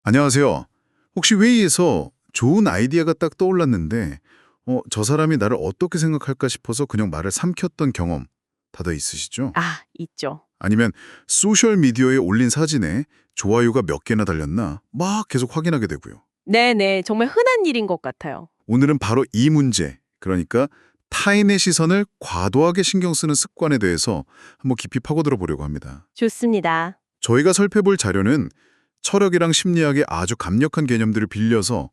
안녕하세요. 혹시 회의에서 좋은 아이디어가 딱 떠올랐는데, 저 사람이 나를 어떻게 생각할까 싶어서 그냥 말을 삼켰던 경험 다들 있으시죠? 아, 있죠. 아니면 소셜미디어에 올린 사진에 좋아요가 몇 개나 달렸나 막 계속 확인하게 되고요. 네네, 정말 흔한 일인 것 같아요. 오늘은 바로 이 문제, 그러니까 타인의 시선을 과도하게 신경 쓰는 습관에 대해서 한번 깊이 파고들어 보려고 합니다. 좋습니다. 저희가 살펴볼 자료는 철학이랑 심리학의 아주 강력한 개념들을 빌려서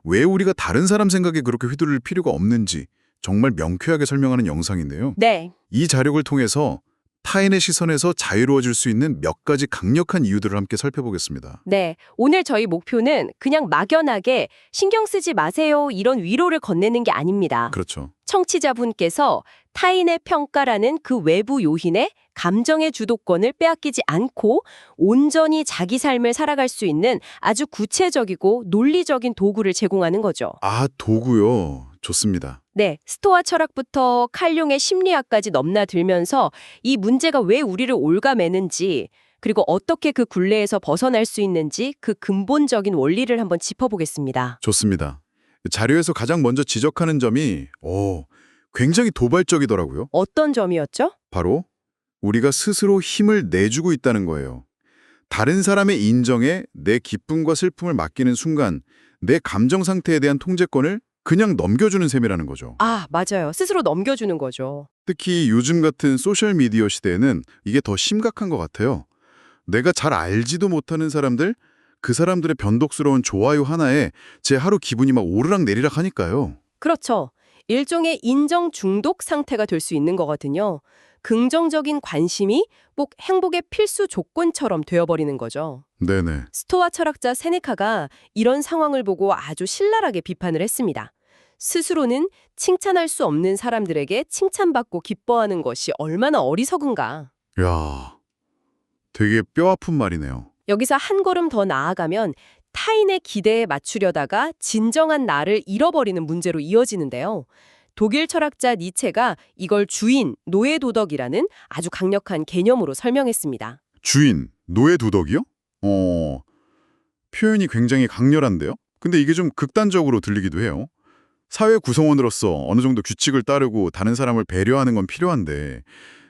왜 우리가 다른 사람 생각에 그렇게 휘둘릴 필요가 없는지 정말 명쾌하게 설명하는 영상인데요. 네, 이 자료를 통해서 타인의 시선에서 자유로워질 수 있는 몇 가지 강력한 이유들을 함께 살펴보겠습니다. 네. 오늘 저희 목표는 그냥 막연하게 신경 쓰지 마세요 이런 위로를 건네는 게 아닙니다. 그렇죠. 청취자분께서 타인의 평가라는 그 외부 요인에 감정의 주도권을 빼앗기지 않고 온전히 자기 삶을 살아갈 수 있는 아주 구체적이고 논리적인 도구를 제공하는 거죠. 아, 도구요. 좋습니다. 네, 스토아 철학부터 칼융의 심리학까지 넘나들면서 이 문제가 왜 우리를 올가매는지, 그리고 어떻게 그 굴레에서 벗어날 수 있는지 그 근본적인 원리를 한번 짚어보겠습니다. 좋습니다. 자료에서 가장 먼저 지적하는 점이 굉장히 도발적이더라고요. 어떤 점이었죠? 바로 우리가 스스로 힘을 내주고 있다는 거예요. 다른 사람의 인정에 내 기쁨과 슬픔을 맡기는 순간 내 감정 상태에 대한 통제권을 그냥 넘겨주는 셈이라는 거죠. 아, 맞아요. 스스로 넘겨주는 거죠. 특히 요즘 같은 소셜미디어 시대에는 이게 더 심각한 것 같아요. 내가 잘 알지도 못하는 사람들, 그 사람들의 변덕스러운 좋아요 하나에 제 하루 기분이 막 오르락내리락 하니까요. 그렇죠. 일종의 인정 중독 상태가 될 수 있는 거거든요. 긍정적인 관심이 꼭 행복의 필수 조건처럼 되어버리는 거죠. 네네. 스토아 철학자 세네카가 이런 상황을 보고 아주 신랄하게 비판을 했습니다. 스스로는 칭찬할 수 없는 사람들에게 칭찬받고 기뻐하는 것이 얼마나 어리석은가. 야, 되게 뼈아픈 말이네요. 여기서 한 걸음 더 나아가면 타인의 기대에 맞추려다가 진정한 나를 잃어버리는 문제로 이어지는데요. 독일 철학자 니체가 이걸 주인, 노예 도덕이라는 아주 강력한 개념으로 설명했습니다. 주인, 노예 도덕이요? 표현이 굉장히 강렬한데요? 근데 이게 좀 극단적으로 들리기도 해요. 사회 구성원으로서 어느 정도 규칙을 따르고 다른 사람을 배려하는 건 필요한데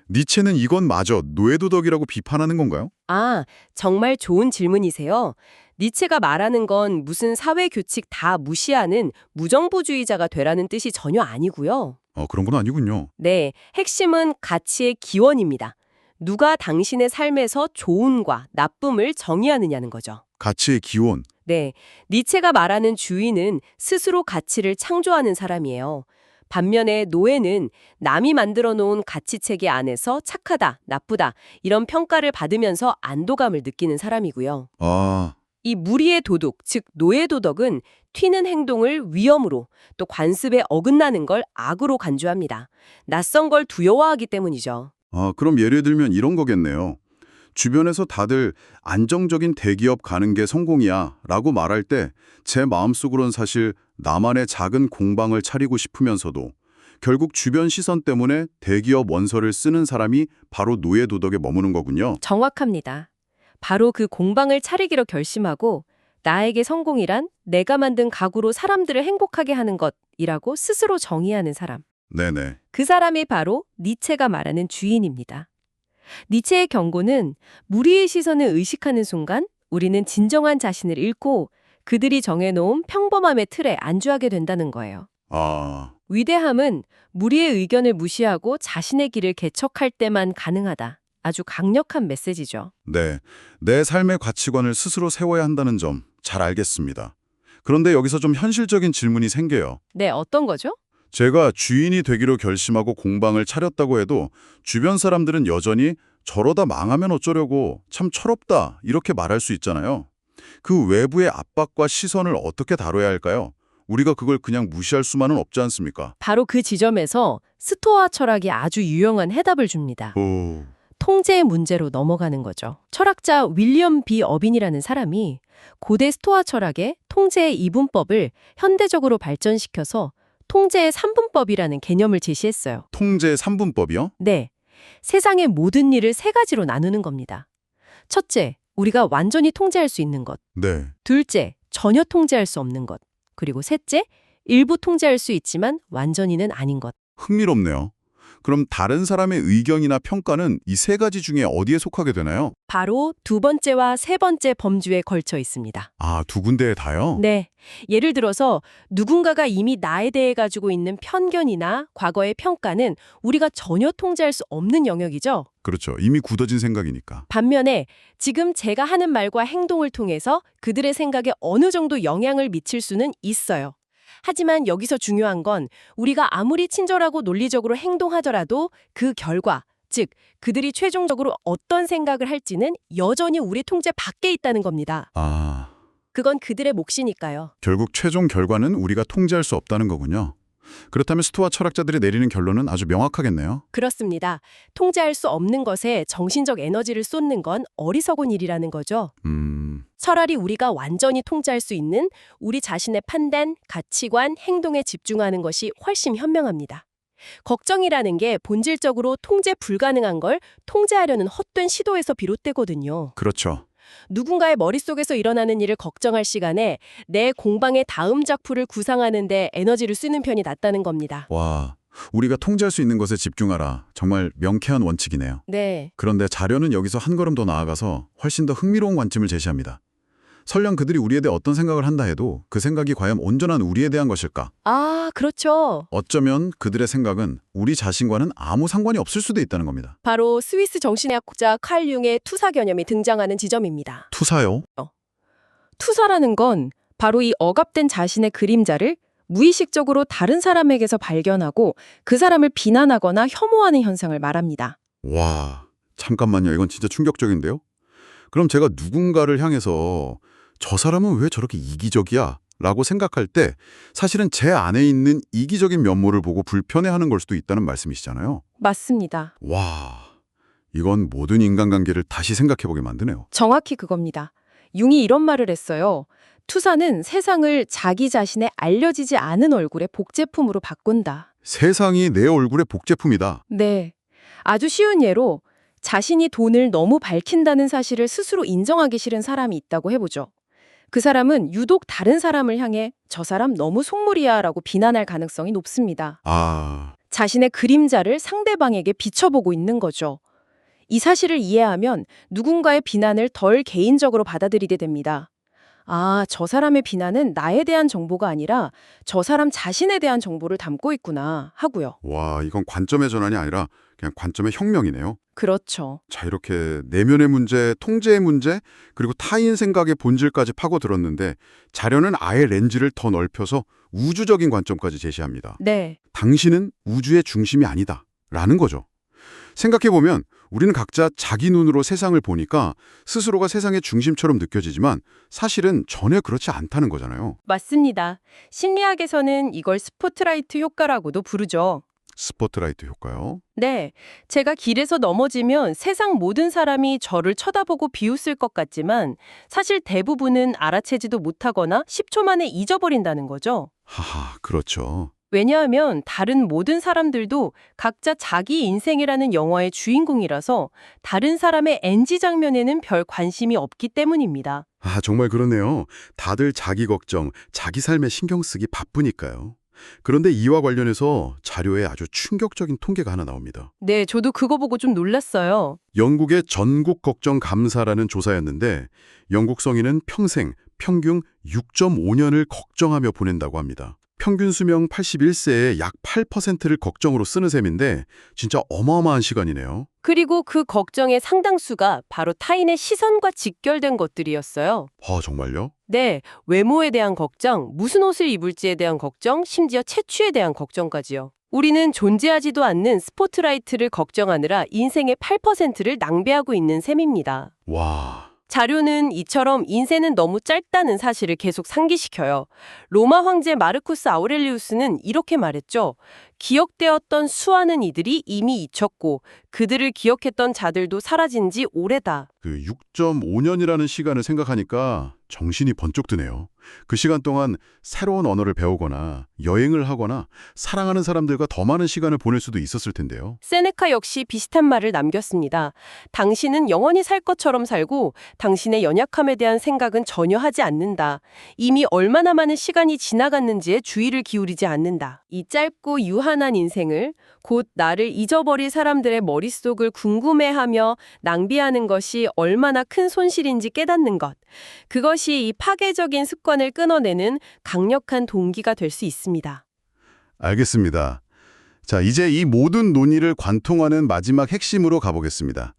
니체는 이건 마저 노예도덕이라고 비판하는 건가요? 아, 정말 좋은 질문이세요. 니체가 말하는 건 무슨 사회 규칙 다 무시하는 무정부주의자가 되라는 뜻이 전혀 아니고요. 그런 건 아니군요. 네, 핵심은 가치의 기원입니다. 누가 당신의 삶에서 좋음과 나쁨을 정의하느냐는 거죠. 가치의 기원. 네, 니체가 말하는 주인은 스스로 가치를 창조하는 사람이에요. 반면에 노예는 남이 만들어 놓은 가치체계 안에서 착하다, 나쁘다 이런 평가를 받으면서 안도감을 느끼는 사람이고요. 아, 이 무리의 도덕, 즉 노예 도덕은 튀는 행동을 위험으로 또 관습에 어긋나는 걸 악으로 간주합니다. 낯선 걸 두려워하기 때문이죠. 그럼 예를 들면 이런 거겠네요. 주변에서 다들 안정적인 대기업 가는 게 성공이야 라고 말할 때 제 마음속으론 사실 나만의 작은 공방을 차리고 싶으면서도 결국 주변 시선 때문에 대기업 원서를 쓰는 사람이 바로 노예 도덕에 머무는 거군요. 정확합니다. 바로 그 공방을 차리기로 결심하고 나에게 성공이란 내가 만든 가구로 사람들을 행복하게 하는 것이라고 스스로 정의하는 사람. 네네. 그 사람이 바로 니체가 말하는 주인입니다. 니체의 경고는 무리의 시선을 의식하는 순간 우리는 진정한 자신을 잃고 그들이 정해놓은 평범함의 틀에 안주하게 된다는 거예요. 아, 위대함은 무리의 의견을 무시하고 자신의 길을 개척할 때만 가능하다. 아주 강력한 메시지죠. 네. 내 삶의 가치관을 스스로 세워야 한다는 점 잘 알겠습니다. 그런데 여기서 좀 현실적인 질문이 생겨요. 네, 어떤 거죠? 제가 주인이 되기로 결심하고 공방을 차렸다고 해도 주변 사람들은 여전히 저러다 망하면 어쩌려고 참 철없다 이렇게 말할 수 있잖아요. 그 외부의 압박과 시선을 어떻게 다뤄야 할까요? 우리가 그걸 그냥 무시할 수만은 없지 않습니까? 바로 그 지점에서 스토아 철학이 아주 유용한 해답을 줍니다. 오, 통제의 문제로 넘어가는 거죠. 철학자 윌리엄 B. 어빈이라는 사람이 고대 스토아 철학의 통제의 이분법을 현대적으로 발전시켜서 통제의 3분법이라는 개념을 제시했어요. 통제 3분법이요? 네, 세상의 모든 일을 세 가지로 나누는 겁니다. 첫째, 우리가 완전히 통제할 수 있는 것. 네. 둘째, 전혀 통제할 수 없는 것. 그리고 셋째, 일부 통제할 수 있지만 완전히는 아닌 것. 흥미롭네요. 그럼 다른 사람의 의견이나 평가는 이 세 가지 중에 어디에 속하게 되나요? 바로 두 번째와 세 번째 범주에 걸쳐 있습니다. 아, 두 군데에 다요? 네. 예를 들어서 누군가가 이미 나에 대해 가지고 있는 편견이나 과거의 평가는 우리가 전혀 통제할 수 없는 영역이죠. 그렇죠. 이미 굳어진 생각이니까. 반면에 지금 제가 하는 말과 행동을 통해서 그들의 생각에 어느 정도 영향을 미칠 수는 있어요. 하지만 여기서 중요한 건 우리가 아무리 친절하고 논리적으로 행동하더라도 그 결과, 즉 그들이 최종적으로 어떤 생각을 할지는 여전히 우리 통제 밖에 있다는 겁니다. 아, 그건 그들의 몫이니까요. 결국 최종 결과는 우리가 통제할 수 없다는 거군요. 그렇다면 스토아 철학자들이 내리는 결론은 아주 명확하겠네요. 그렇습니다. 통제할 수 없는 것에 정신적 에너지를 쏟는 건 어리석은 일이라는 거죠. 차라리 우리가 완전히 통제할 수 있는 우리 자신의 판단, 가치관, 행동에 집중하는 것이 훨씬 현명합니다. 걱정이라는 게 본질적으로 통제 불가능한 걸 통제하려는 헛된 시도에서 비롯되거든요. 그렇죠. 누군가의 머릿속에서 일어나는 일을 걱정할 시간에 내 공방의 다음 작품을 구상하는 데 에너지를 쓰는 편이 낫다는 겁니다. 와, 우리가 통제할 수 있는 것에 집중하라. 정말 명쾌한 원칙이네요. 네. 그런데 자료는 여기서 한 걸음 더 나아가서 훨씬 더 흥미로운 관점을 제시합니다. 설령 그들이 우리에 대해 어떤 생각을 한다 해도 그 생각이 과연 온전한 우리에 대한 것일까? 아, 그렇죠. 어쩌면 그들의 생각은 우리 자신과는 아무 상관이 없을 수도 있다는 겁니다. 바로 스위스 정신의학자 칼 융의 투사 개념이 등장하는 지점입니다. 투사요? 투사라는 건 바로 이 억압된 자신의 그림자를 무의식적으로 다른 사람에게서 발견하고 그 사람을 비난하거나 혐오하는 현상을 말합니다. 와, 잠깐만요. 이건 진짜 충격적인데요? 그럼 제가 누군가를 향해서 저 사람은 왜 저렇게 이기적이야? 라고 생각할 때 사실은 제 안에 있는 이기적인 면모를 보고 불편해하는 걸 수도 있다는 말씀이시잖아요. 맞습니다. 와, 이건 모든 인간관계를 다시 생각해보게 만드네요. 정확히 그겁니다. 융이 이런 말을 했어요. 투사는 세상을 자기 자신의 알려지지 않은 얼굴의 복제품으로 바꾼다. 세상이 내 얼굴의 복제품이다. 네. 아주 쉬운 예로 자신이 돈을 너무 밝힌다는 사실을 스스로 인정하기 싫은 사람이 있다고 해보죠. 그 사람은 유독 다른 사람을 향해 저 사람 너무 속물이야 라고 비난할 가능성이 높습니다. 아, 자신의 그림자를 상대방에게 비춰보고 있는 거죠. 이 사실을 이해하면 누군가의 비난을 덜 개인적으로 받아들이게 됩니다. 아, 저 사람의 비난은 나에 대한 정보가 아니라 저 사람 자신에 대한 정보를 담고 있구나 하고요. 와, 이건 관점의 전환이 아니라 그냥 관점의 혁명이네요. 그렇죠. 자, 이렇게 내면의 문제, 통제의 문제, 그리고 타인 생각의 본질까지 파고들었는데 자료는 아예 렌즈를 더 넓혀서 우주적인 관점까지 제시합니다. 네. 당신은 우주의 중심이 아니다. 라는 거죠. 생각해보면 우리는 각자 자기 눈으로 세상을 보니까 스스로가 세상의 중심처럼 느껴지지만 사실은 전혀 그렇지 않다는 거잖아요. 맞습니다. 심리학에서는 이걸 스포트라이트 효과라고도 부르죠. 스포트라이트 효과요. 네, 제가 길에서 넘어지면 세상 모든 사람이 저를 쳐다보고 비웃을 것 같지만 사실 대부분은 알아채지도 못하거나 10초 만에 잊어버린다는 거죠. 하하, 그렇죠. 왜냐하면 다른 모든 사람들도 각자 자기 인생이라는 영화의 주인공이라서 다른 사람의 NG 장면에는 별 관심이 없기 때문입니다. 아, 정말 그렇네요. 다들 자기 걱정, 자기 삶에 신경 쓰기 바쁘니까요. 그런데 이와 관련해서 자료에 아주 충격적인 통계가 하나 나옵니다. 네, 저도 그거 보고 좀 놀랐어요. 영국의 전국 걱정 감사라는 조사였는데 영국 성인은 평생 평균 6.5년을 걱정하며 보낸다고 합니다. 평균 수명 81세의 약 8%를 걱정으로 쓰는 셈인데 진짜 어마어마한 시간이네요. 그리고 그 걱정의 상당수가 바로 타인의 시선과 직결된 것들이었어요. 아, 정말요? 네, 외모에 대한 걱정, 무슨 옷을 입을지에 대한 걱정, 심지어 채취에 대한 걱정까지요. 우리는 존재하지도 않는 스포트라이트를 걱정하느라 인생의 8%를 낭비하고 있는 셈입니다. 와, 자료는 이처럼 인생은 너무 짧다는 사실을 계속 상기시켜요. 로마 황제 마르쿠스 아우렐리우스는 이렇게 말했죠. 기억되었던 수많은 이들이 이미 잊혔고 그들을 기억했던 자들도 사라진 지 오래다. 그 6.5년이라는 시간을 생각하니까 정신이 번쩍 드네요. 그 시간 동안 새로운 언어를 배우거나 여행을 하거나 사랑하는 사람들과 더 많은 시간을 보낼 수도 있었을 텐데요. 세네카 역시 비슷한 말을 남겼습니다. 당신은 영원히 살 것처럼 살고 당신의 연약함에 대한 생각은 전혀 하지 않는다. 이미 얼마나 많은 시간이 지나갔는지에 주의를 기울이지 않는다. 이 짧고 유한한 인생을 곧 나를 잊어버릴 사람들의 머릿속을 궁금해하며 낭비하는 것이 얼마나 큰 손실인지 깨닫는 것. 그것이 이 파괴적인 습관을 끊어내는 강력한 동기가 될 수 있습니다. 알겠습니다. 자, 이제 이 모든 논의를 관통하는 마지막 핵심으로 가보겠습니다.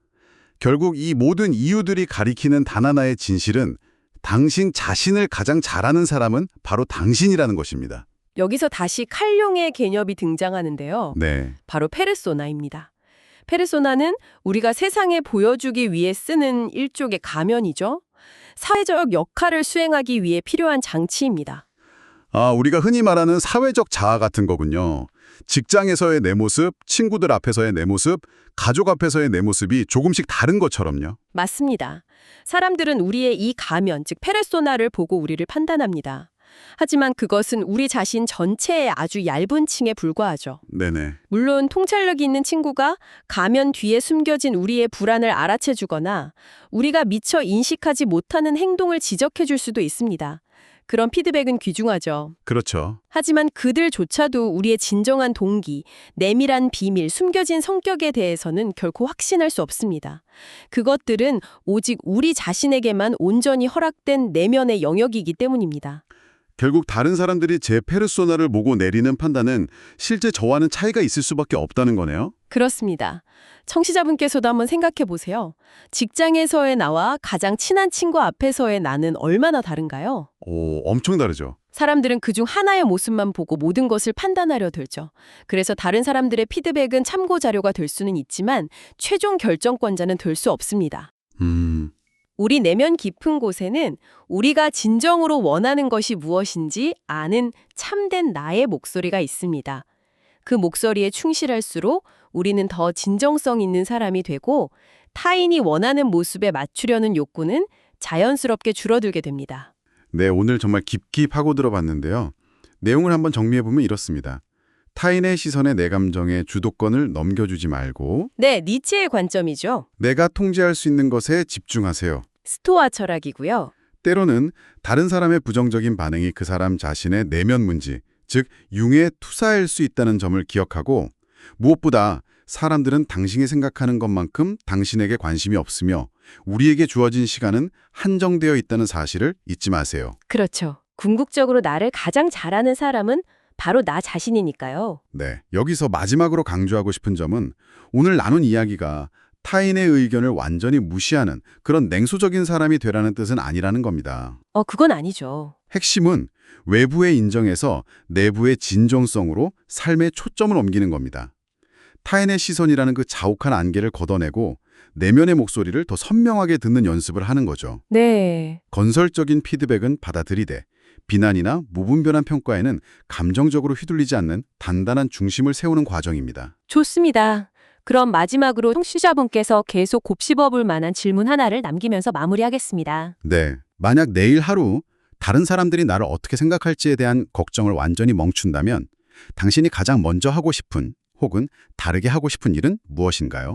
결국 이 모든 이유들이 가리키는 단 하나의 진실은 당신 자신을 가장 잘 아는 사람은 바로 당신이라는 것입니다. 여기서 다시 칼용의 개념이 등장하는데요. 네. 바로 페르소나입니다. 페르소나는 우리가 세상에 보여주기 위해 쓰는 일종의 가면이죠. 사회적 역할을 수행하기 위해 필요한 장치입니다. 우리가 흔히 말하는 사회적 자아 같은 거군요. 직장에서의 내 모습, 친구들 앞에서의 내 모습, 가족 앞에서의 내 모습이 조금씩 다른 것처럼요. 맞습니다. 사람들은 우리의 이 가면, 즉 페르소나를 보고 우리를 판단합니다. 하지만 그것은 우리 자신 전체의 아주 얇은 층에 불과하죠. 네네. 물론 통찰력이 있는 친구가 가면 뒤에 숨겨진 우리의 불안을 알아채주거나 우리가 미처 인식하지 못하는 행동을 지적해줄 수도 있습니다. 그런 피드백은 귀중하죠. 그렇죠. 하지만 그들조차도 우리의 진정한 동기, 내밀한 비밀, 숨겨진 성격에 대해서는 결코 확신할 수 없습니다. 그것들은 오직 우리 자신에게만 온전히 허락된 내면의 영역이기 때문입니다. 결국 다른 사람들이 제 페르소나를 보고 내리는 판단은 실제 저와는 차이가 있을 수밖에 없다는 거네요. 그렇습니다. 청취자분께서도 한번 생각해 보세요. 직장에서의 나와 가장 친한 친구 앞에서의 나는 얼마나 다른가요? 엄청 다르죠. 사람들은 그중 하나의 모습만 보고 모든 것을 판단하려 들죠. 그래서 다른 사람들의 피드백은 참고 자료가 될 수는 있지만 최종 결정권자는 될 수 없습니다. 우리 내면 깊은 곳에는 우리가 진정으로 원하는 것이 무엇인지 아는 참된 나의 목소리가 있습니다. 그 목소리에 충실할수록 우리는 더 진정성 있는 사람이 되고 타인이 원하는 모습에 맞추려는 욕구는 자연스럽게 줄어들게 됩니다. 네, 오늘 정말 깊이 파고들어 봤는데요. 내용을 한번 정리해보면 이렇습니다. 타인의 시선에 내 감정의 주도권을 넘겨주지 말고 네, 니체의 관점이죠. 내가 통제할 수 있는 것에 집중하세요. 스토아 철학이고요. 때로는 다른 사람의 부정적인 반응이 그 사람 자신의 내면 문제, 즉 융에 투사할 수 있다는 점을 기억하고 무엇보다 사람들은 당신이 생각하는 것만큼 당신에게 관심이 없으며 우리에게 주어진 시간은 한정되어 있다는 사실을 잊지 마세요. 그렇죠. 궁극적으로 나를 가장 잘 아는 사람은 바로 나 자신이니까요. 네, 여기서 마지막으로 강조하고 싶은 점은 오늘 나눈 이야기가 타인의 의견을 완전히 무시하는 그런 냉소적인 사람이 되라는 뜻은 아니라는 겁니다. 그건 아니죠. 핵심은 외부의 인정에서 내부의 진정성으로 삶의 초점을 옮기는 겁니다. 타인의 시선이라는 그 자욱한 안개를 걷어내고 내면의 목소리를 더 선명하게 듣는 연습을 하는 거죠. 네. 건설적인 피드백은 받아들이되 비난이나 무분별한 평가에는 감정적으로 휘둘리지 않는 단단한 중심을 세우는 과정입니다. 좋습니다. 그럼 마지막으로 청취자분께서 계속 곱씹어볼 만한 질문 하나를 남기면서 마무리하겠습니다. 네, 만약 내일 하루 다른 사람들이 나를 어떻게 생각할지에 대한 걱정을 완전히 멈춘다면 당신이 가장 먼저 하고 싶은 혹은 다르게 하고 싶은 일은 무엇인가요?